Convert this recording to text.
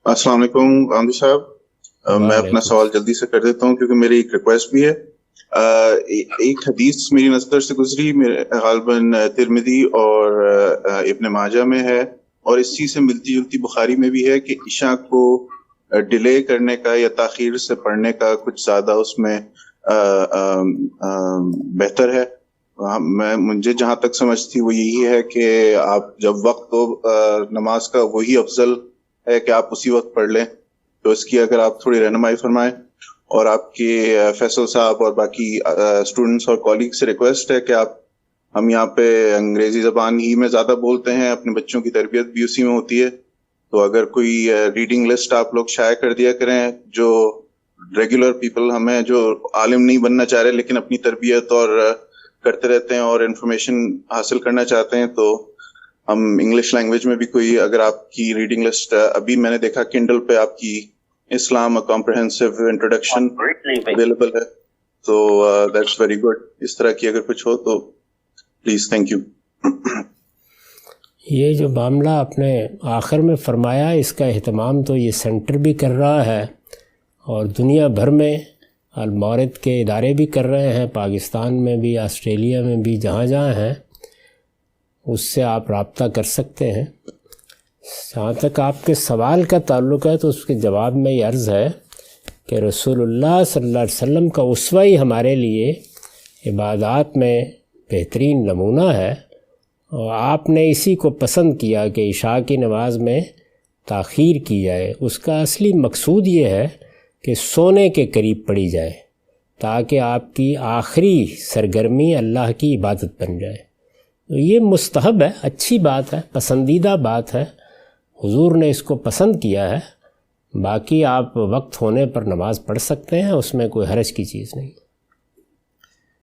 السلام علیکم آمدی صاحب، میں اپنا سوال جلدی سے کر دیتا ہوں کیونکہ میری ایک ریکویسٹ بھی ہے۔ ایک حدیث میری نظر سے گزری، غالباً ترمذی اور ابن ماجہ میں ہے، اور اس چیز سے ملتی جلتی بخاری میں بھی ہے کہ عشاء کو ڈیلے کرنے کا یا تاخیر سے پڑھنے کا کچھ زیادہ اس میں بہتر ہے۔ مجھے جہاں تک سمجھ تھی وہ یہی ہے کہ آپ جب وقت ہو نماز کا وہی افضل ہے کہ آپ اسی وقت پڑھ لیں، تو اس کی اگر آپ تھوڑی رہنمائی فرمائیں۔ اور آپ کے فیصل صاحب اور باقی اسٹوڈنٹس اور کولیگ سے ریکویسٹ ہے کہ ہم یہاں پہ انگریزی زبان ہی میں زیادہ بولتے ہیں، اپنے بچوں کی تربیت بھی اسی میں ہوتی ہے، تو اگر کوئی ریڈنگ لسٹ آپ لوگ شائع کر دیا کریں، جو ریگولر پیپل ہمیں جو عالم نہیں بننا چاہ رہے لیکن اپنی تربیت اور کرتے رہتے ہیں اور انفارمیشن حاصل کرنا چاہتے ہیں، تو ہم انگلش لینگویج میں بھی کوئی اگر آپ کی ریڈنگ لسٹ، ابھی میں نے دیکھا کنڈل پہ آپ کی اسلام کمپریہنسو انٹروڈکشن اویلیبل ہے، تو دیٹس ویری گڈ۔ اس طرح کی اگر کچھ ہو تو پلیز، تھینک یو۔ یہ جو معاملہ آپ نے آخر میں فرمایا، اس کا اہتمام تو یہ سینٹر بھی کر رہا ہے اور دنیا بھر میں المعارض کے ادارے بھی کر رہے ہیں، پاکستان میں بھی، آسٹریلیا میں بھی، جہاں جہاں ہیں اس سے آپ رابطہ کر سکتے ہیں۔ جہاں تک آپ کے سوال کا تعلق ہے تو اس کے جواب میں یہ عرض ہے کہ رسول اللہ صلی اللہ علیہ وسلم کا اسوہ ہی ہمارے لیے عبادات میں بہترین نمونہ ہے، اور آپ نے اسی کو پسند کیا کہ عشاء کی نماز میں تاخیر کی جائے۔ اس کا اصلی مقصود یہ ہے کہ سونے کے قریب پڑھی جائے تاکہ آپ کی آخری سرگرمی اللہ کی عبادت بن جائے۔ یہ مستحب ہے، اچھی بات ہے، پسندیدہ بات ہے، حضور نے اس کو پسند کیا ہے۔ باقی آپ وقت ہونے پر نماز پڑھ سکتے ہیں، اس میں کوئی حرج کی چیز نہیں۔